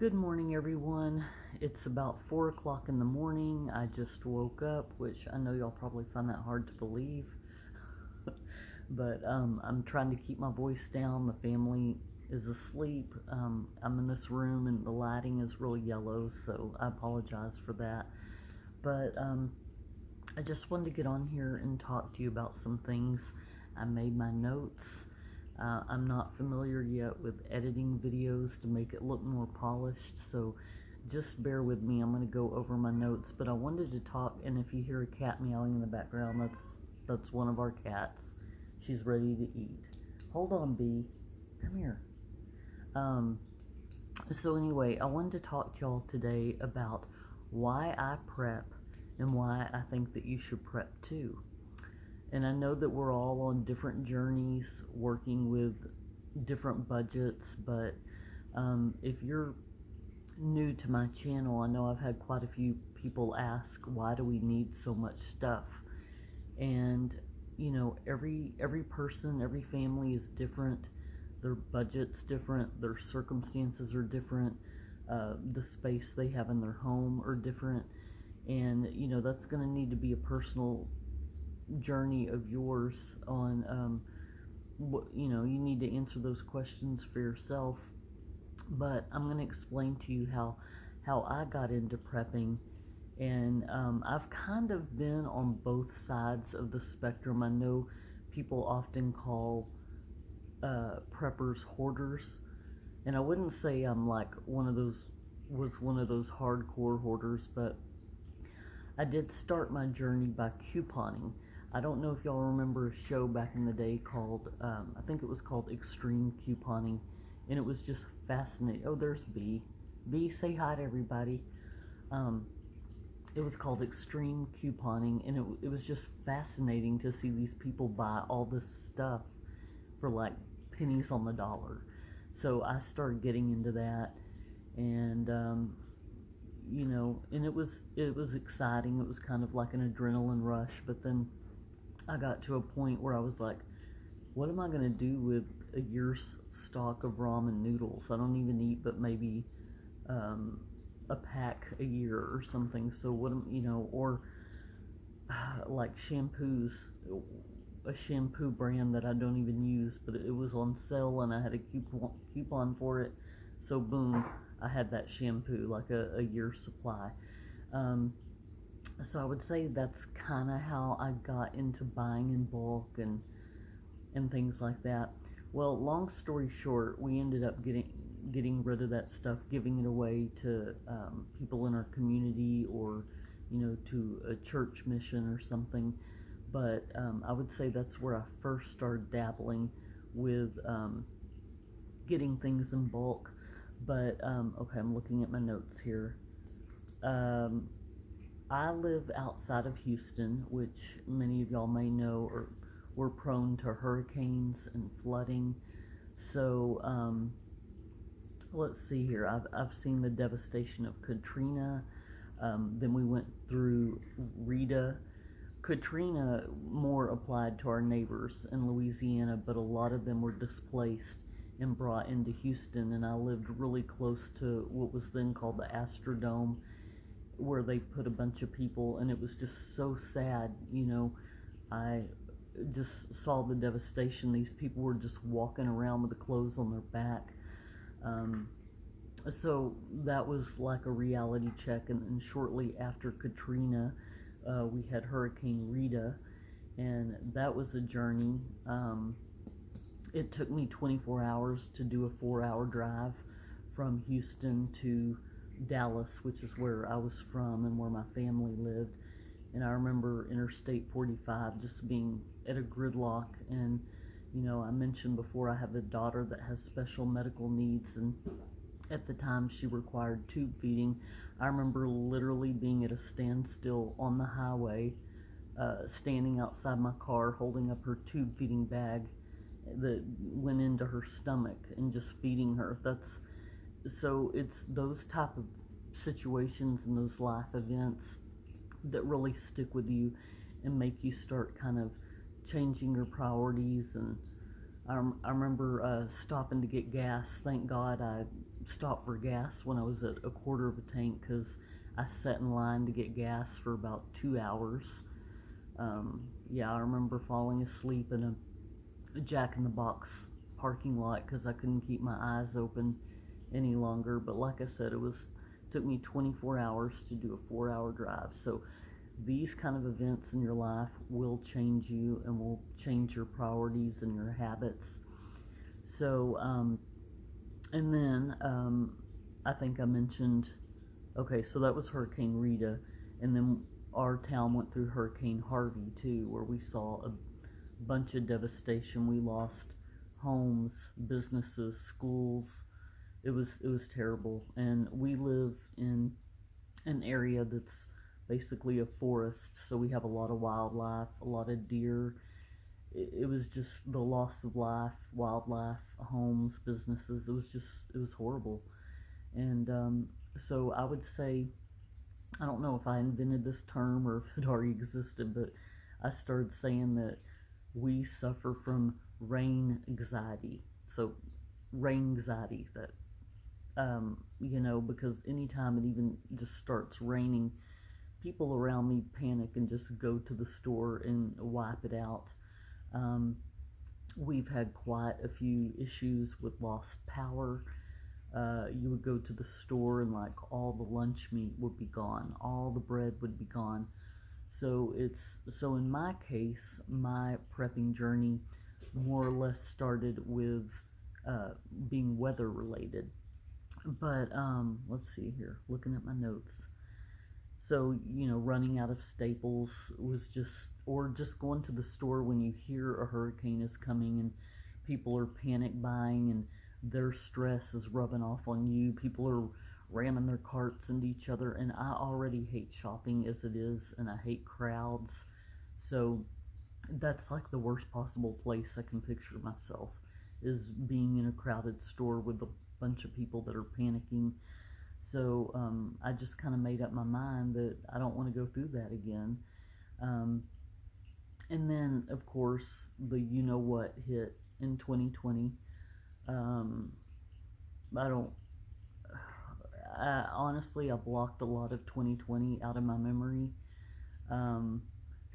Good morning, everyone. It's about 4 o'clock in the morning. I just woke up, which I know y'all probably find that hard to believe. But I'm trying to keep my voice down. The family is asleep. I'm in this room and the lighting is real yellow, so I apologize for that. But I just wanted to get on here and talk to you about some things. I made my notes. I'm not familiar yet with editing videos to make it look more polished, so just bear with me. I'm going to go over my notes, but I wanted to talk, and if you hear a cat meowing in the background, that's one of our cats. She's ready to eat. Hold on, Bee. Come here. So anyway, I wanted to talk to y'all today about why I prep and why I think that you should prep too. And I know that we're all on different journeys, working with different budgets, but if you're new to my channel, I know I've had quite a few people ask, why do we need so much stuff? And, you know, every person, every family is different. Their budget's different, their circumstances are different, the space they have in their home are different, and, you know, that's going to need to be a personal journey of yours on what, you know, you need to answer those questions for yourself. But I'm going to explain to you how I got into prepping, and I've kind of been on both sides of the spectrum. I know people often call preppers hoarders, and I wouldn't say I'm like one of those hardcore hoarders, but I did start my journey by couponing. I don't know if y'all remember a show back in the day called, I think it was called Extreme Couponing, and it was just fascinating. Oh, there's Bee. Bee, say hi to everybody. It was called Extreme Couponing, and it was just fascinating to see these people buy all this stuff for like pennies on the dollar. So I started getting into that, and you know, and it was exciting. It was kind of like an adrenaline rush, but then I got to a point where I was like, what am I going to do with a year's stock of ramen noodles? I don't even eat but maybe a pack a year or something. So what am, you know, or like shampoos, a shampoo brand that I don't even use, but it was on sale and I had a coupon for it. So boom, I had that shampoo, like a year's supply. So I would say that's kind of how I got into buying in bulk and things like that. Well, long story short, we ended up getting rid of that stuff, giving it away to people in our community, or, you know, to a church mission or something. But I would say that's where I first started dabbling with getting things in bulk. But okay, I'm looking at my notes here. I live outside of Houston, which many of y'all may know, or we're prone to hurricanes and flooding. So let's see here. I've seen the devastation of Katrina. Then we went through Rita. Katrina more applied to our neighbors in Louisiana, but a lot of them were displaced and brought into Houston, and I lived really close to what was then called the Astrodome, where they put a bunch of people, and it was just so sad. You know, I just saw the devastation. These people were just walking around with the clothes on their back. So that was like a reality check, and shortly after Katrina, we had Hurricane Rita, and that was a journey. It took me 24 hours to do a 4-hour drive from Houston to Dallas, which is where I was from and where my family lived. And I remember Interstate 45 just being at a gridlock. And, you know, I mentioned before I have a daughter that has special medical needs, and at the time she required tube feeding. I remember literally being at a standstill on the highway, standing outside my car holding up her tube feeding bag that went into her stomach and just feeding her. So it's those type of situations and those life events that really stick with you and make you start kind of changing your priorities. And I remember stopping to get gas. Thank God I stop for gas when I was at a quarter of a tank because I sat in line to get gas for about 2 hours. Yeah, I remember falling asleep in a Jack in the Box parking lot because I couldn't keep my eyes open any longer. But like I said, took me 24 hours to do a 4-hour drive. So these kind of events in your life will change you and will change your priorities and your habits. So, and then I think I mentioned, okay, so that was Hurricane Rita, and then our town went through Hurricane Harvey too, where we saw a bunch of devastation. We lost homes, businesses, schools. It was terrible, and we live in an area that's basically a forest, so we have a lot of wildlife, a lot of deer. It was just the loss of life, wildlife, homes, businesses. It was horrible. And so I would say, I don't know if I invented this term or if it already existed, but I started saying that we suffer from rain anxiety. So rain anxiety, that because anytime it even just starts raining, people around me panic and just go to the store and wipe it out. We've had quite a few issues with lost power. You would go to the store and like all the lunch meat would be gone, all the bread would be gone. So in my case, my prepping journey more or less started with being weather related. But let's see here, looking at my notes. So, running out of staples was or just going to the store when you hear a hurricane is coming and people are panic buying and their stress is rubbing off on you. People are ramming their carts into each other, and I already hate shopping as it is, and I hate crowds. So that's like the worst possible place I can picture myself, is being in a crowded store with a bunch of people that are panicking. So I just kind of made up my mind that I don't want to go through that again. And then, of course, the you-know-what hit in 2020. Honestly, I blocked a lot of 2020 out of my memory. I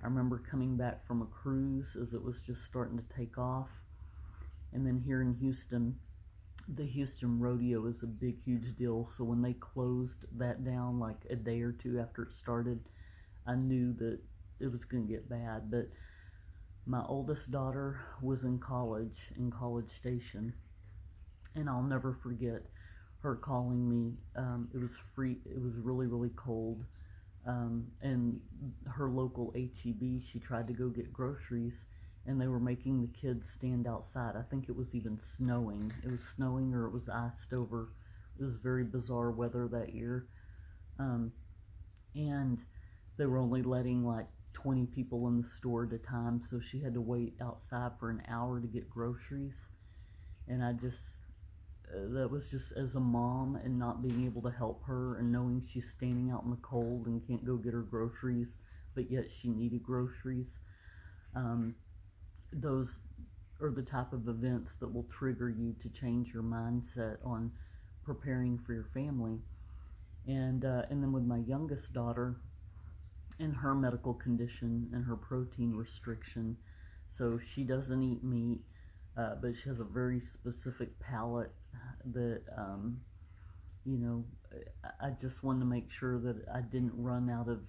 remember coming back from a cruise as it was just starting to take off. And then here in Houston, the Houston Rodeo is a big, huge deal. So when they closed that down like a day or two after it started, I knew that it was going to get bad. But my oldest daughter was in College Station, and I'll never forget her calling me. It was really, really cold. And her local HEB, she tried to go get groceries, and they were making the kids stand outside. I think it was even snowing. It was snowing or it was iced over. It was very bizarre weather that year. And they were only letting like 20 people in the store at a time, so she had to wait outside for an hour to get groceries. And that was just, as a mom and not being able to help her and knowing she's standing out in the cold and can't go get her groceries, but yet she needed groceries. Those are the type of events that will trigger you to change your mindset on preparing for your family. And then with my youngest daughter and her medical condition and her protein restriction, so she doesn't eat meat, but she has a very specific palate that, I just wanted to make sure that I didn't run out of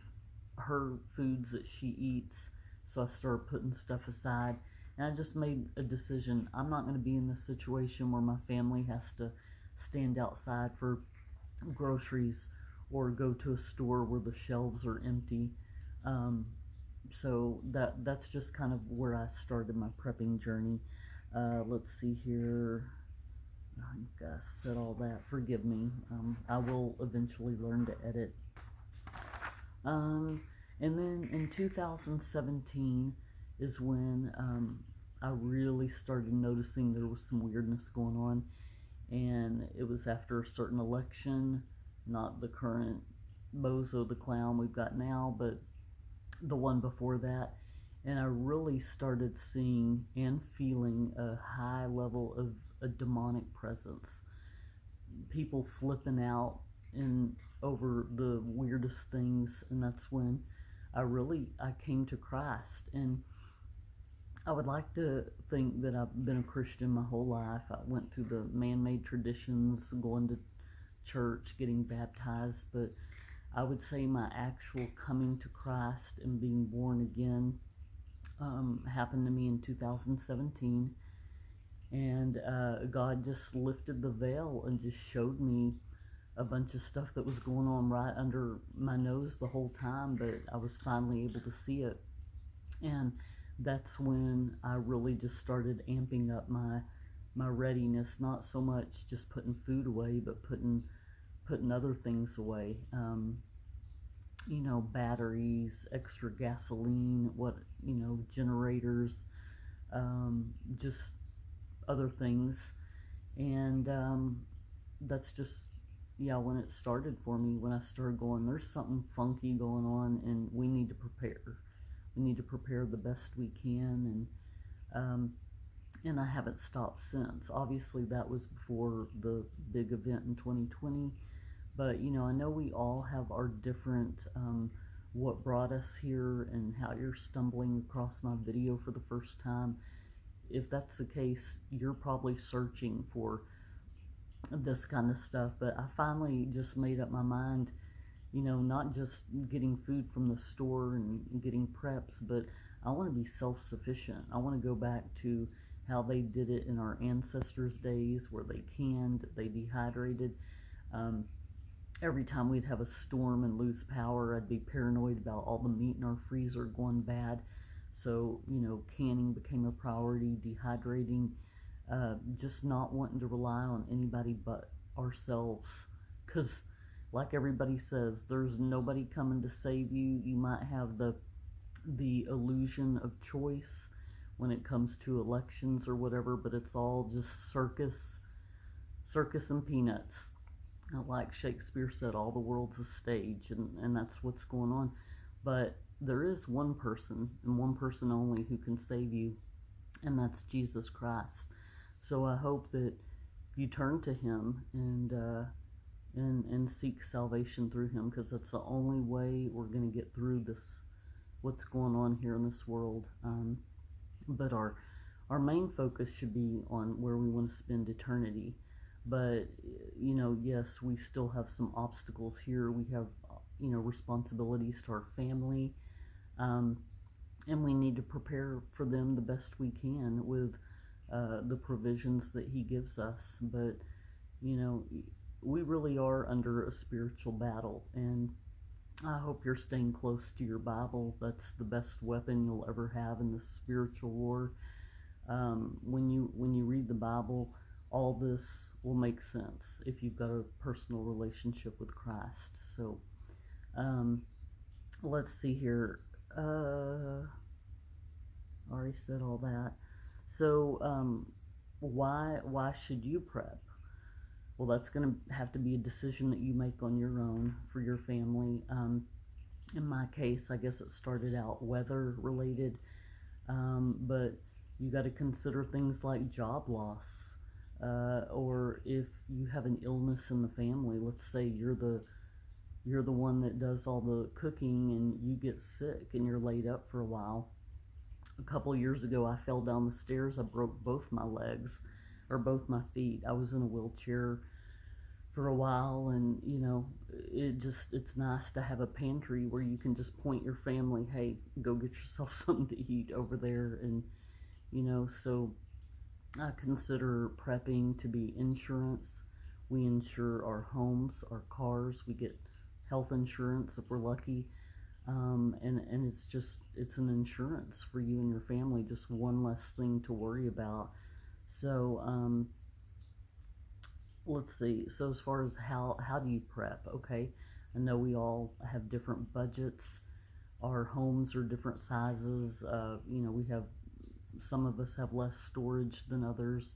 her foods that she eats. So I started putting stuff aside, and I just made a decision. I'm not going to be in this situation where my family has to stand outside for groceries or go to a store where the shelves are empty. So that's just kind of where I started my prepping journey. Let's see here. I think I said all that. Forgive me. I will eventually learn to edit. And then in 2017 is when I really started noticing there was some weirdness going on. And it was after a certain election, not the current Bozo the Clown we've got now, but the one before that. And I really started seeing and feeling a high level of a demonic presence. people flipping out and over the weirdest things, and that's when I came to Christ. And I would like to think that I've been a Christian my whole life. I went through the man-made traditions, going to church, getting baptized, but I would say my actual coming to Christ and being born again happened to me in 2017. And God just lifted the veil and just showed me a bunch of stuff that was going on right under my nose the whole time, but I was finally able to see it. And that's when I really just started amping up my readiness, not so much just putting food away, but putting other things away. Batteries, extra gasoline, generators, just other things. And that's just, when it started for me, when I started going, there's something funky going on, and we need to prepare. We need to prepare the best we can, and I haven't stopped since. Obviously, that was before the big event in 2020, but I know we all have our different, what brought us here, and how you're stumbling across my video for the first time. If that's the case, you're probably searching for this kind of stuff, but I finally just made up my mind, not just getting food from the store and getting preps, but I want to be self-sufficient. I want to go back to how they did it in our ancestors' days, where they canned, they dehydrated. Every time we'd have a storm and lose power, I'd be paranoid about all the meat in our freezer going bad. So, canning became a priority, dehydrating, just not wanting to rely on anybody but ourselves. Because, like everybody says, there's nobody coming to save you. You might have the illusion of choice when it comes to elections or whatever, but it's all just circus and peanuts. Like Shakespeare said, all the world's a stage, and that's what's going on. But there is one person, and one person only, who can save you, and that's Jesus Christ. So I hope that you turn to him and seek salvation through him, because that's the only way we're going to get through this, what's going on here in this world. But our main focus should be on where we want to spend eternity. But yes, we still have some obstacles here. We have responsibilities to our family, and we need to prepare for them the best we can with the provisions that he gives us. But we really are under a spiritual battle, and I hope you're staying close to your Bible. That's the best weapon you'll ever have in this spiritual war. When you read the Bible, all this will make sense if you've got a personal relationship with Christ. So let's see here. Already said all that. So why should you prep? Well, that's going to have to be a decision that you make on your own for your family. In my case, I guess it started out weather related, but you got to consider things like job loss, or if you have an illness in the family. Let's say you're the one that does all the cooking, and you get sick and you're laid up for a while. A couple years ago, I fell down the stairs. I broke both my legs, or both my feet. I was in a wheelchair for a while, and it's nice to have a pantry where you can just point your family, hey, go get yourself something to eat over there. And so I consider prepping to be insurance. We insure our homes, our cars. We get health insurance if we're lucky. And it's an insurance for you and your family, just one less thing to worry about. So let's see. So as far as how do you prep? Okay, I know we all have different budgets. Our homes are different sizes. We have, some of us have less storage than others.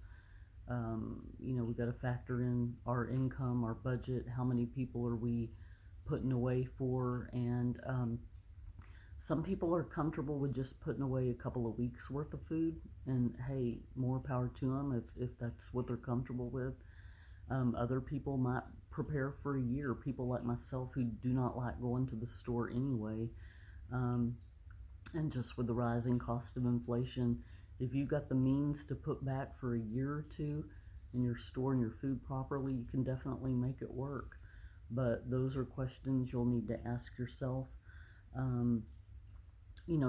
We got to factor in our income, our budget, how many people are we putting away for, and some people are comfortable with just putting away a couple of weeks worth of food, and hey, more power to them if that's what they're comfortable with. Other people might prepare for a year. People like myself who do not like going to the store anyway. Um, and just with the rising cost of inflation, if you've got the means to put back for a year or two and you're storing your food properly, you can definitely make it work. But those are questions you'll need to ask yourself. Um,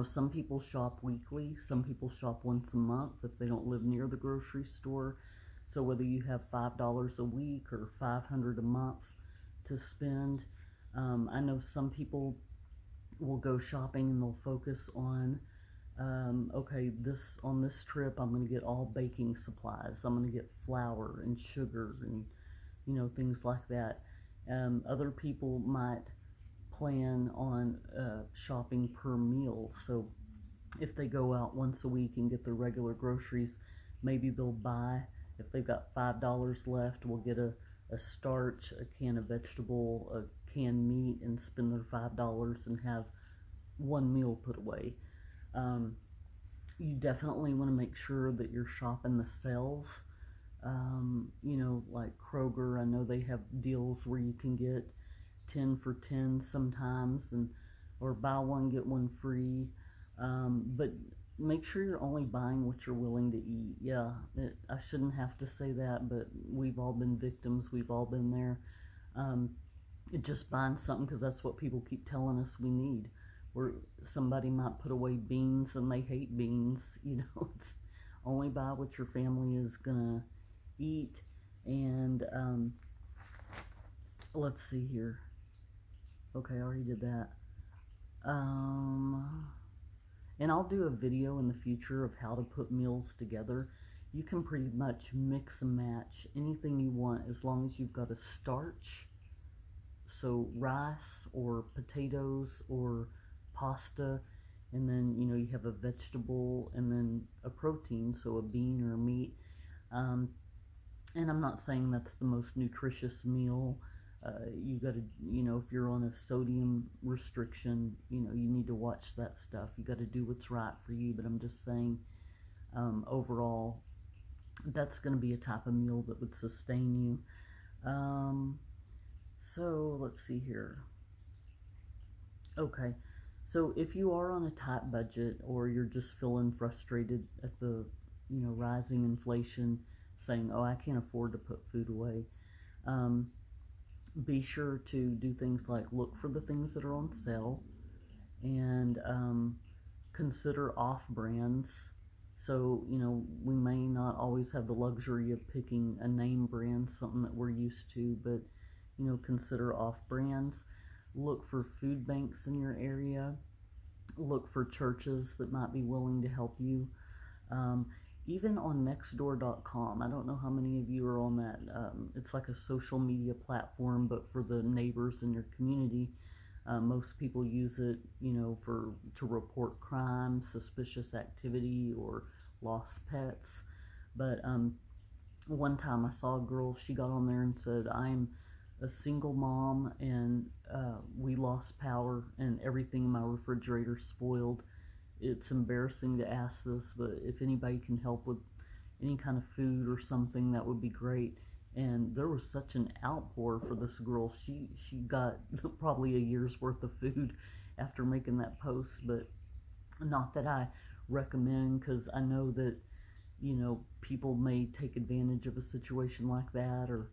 some people shop weekly, some people shop once a month if they don't live near the grocery store. So whether you have $5 a week or $500 a month to spend, I know some people will go shopping and they'll focus on, okay, on this trip I'm going to get all baking supplies. I'm going to get flour and sugar and things like that. Other people might plan on shopping per meal. So if they go out once a week and get their regular groceries, maybe they'll buy, if they've got $5 left, we'll get a starch, a can of vegetable, a canned meat, and spend their $5 and have one meal put away. You definitely want to make sure that you're shopping the sales. Like Kroger, I know they have deals where you can get 10 for 10 sometimes, or buy one get one free. But make sure you're only buying what you're willing to eat. Yeah, I shouldn't have to say that, but we've all been victims. We've all been there. Just buying something because that's what people keep telling us we need. Where somebody might put away beans and they hate beans. It's only buy what your family is gonna eat. And let's see here. Okay, I already did that. And I'll do a video in the future of how to put meals together. You can pretty much mix and match anything you want as long as you've got a starch. So rice or potatoes or pasta, and then you have a vegetable and then a protein, so a bean or a meat. And I'm not saying that's the most nutritious meal. You got to, if you're on a sodium restriction, you need to watch that stuff. You got to do what's right for you. But I'm just saying, overall, that's going to be a type of meal that would sustain you. So let's see here. Okay, so if you are on a tight budget, or you're just feeling frustrated at the, rising inflation, saying, oh, I can't afford to put food away, be sure to do things like look for the things that are on sale, and consider off brands. So, we may not always have the luxury of picking a name brand, something that we're used to, but, consider off brands. Look for food banks in your area. Look for churches that might be willing to help you. Even on Nextdoor.com, I don't know how many of you are on that. It's like a social media platform, but for the neighbors in your community. Most people use it, to report crime, suspicious activity, or lost pets. But one time I saw a girl, she got on there and said, I'm a single mom, and we lost power and everything in my refrigerator spoiled. It's embarrassing to ask this, but if anybody can help with any kind of food or something, that would be great. And there was such an outpour for this girl. She got probably a year's worth of food after making that post. But not that I recommend, because I know that people may take advantage of a situation like that or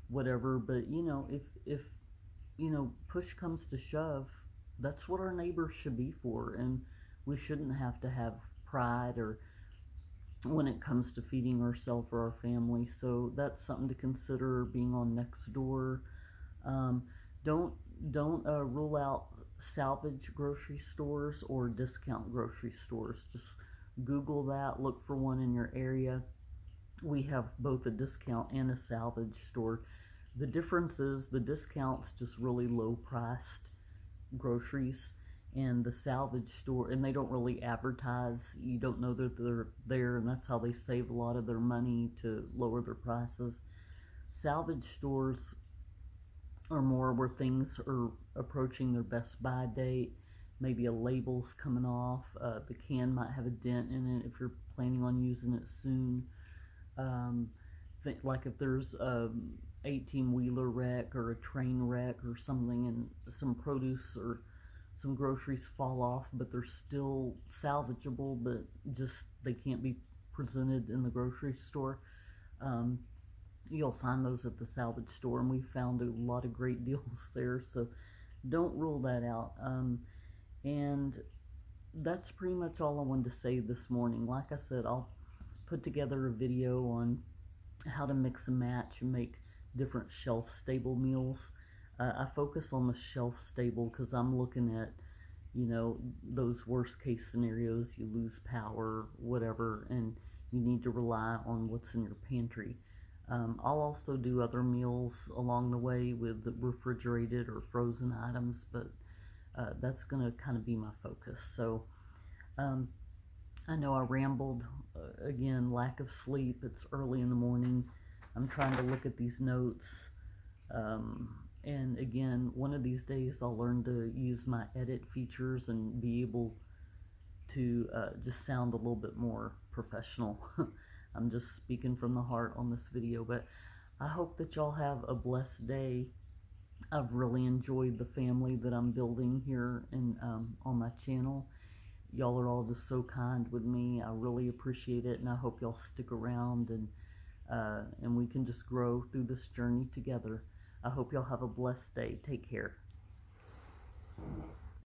whatever. But if push comes to shove, that's what our neighbors should be for. And we shouldn't have to have pride or when it comes to feeding ourselves or our family. So that's something to consider, being on Nextdoor. Don't rule out salvage grocery stores or discount grocery stores. Just Google that, look for one in your area. We have both a discount and a salvage store. The difference is the discount's just really low priced groceries, and the salvage store, and they don't really advertise. You don't know that they're there, and that's how they save a lot of their money, to lower their prices. Salvage stores are more where things are approaching their best buy date. Maybe a label's coming off. The can might have a dent in it if you're planning on using it soon. Like if there's 18-wheeler wreck or a train wreck or something, and some produce or some groceries fall off, but they're still salvageable, but just they can't be presented in the grocery store. Um, you'll find those at the salvage store, and we found a lot of great deals there, so don't rule that out. And that's pretty much all I wanted to say this morning. Like I said, I'll put together a video on how to mix and match and make different shelf stable meals. I focus on the shelf stable because I'm looking at, you know, those worst case scenarios. You lose power, whatever, and you need to rely on what's in your pantry. I'll also do other meals along the way with the refrigerated or frozen items, but that's going to kind of be my focus. So I know I rambled again. Lack of sleep. It's early in the morning. I'm trying to look at these notes. And again, one of these days I'll learn to use my edit features and be able to just sound a little bit more professional. I'm just speaking from the heart on this video, but I hope that y'all have a blessed day. I've really enjoyed the family that I'm building here and on my channel. Y'all are all just so kind with me. I really appreciate it, and I hope y'all stick around and we can just grow through this journey together. I hope y'all have a blessed day. Take care.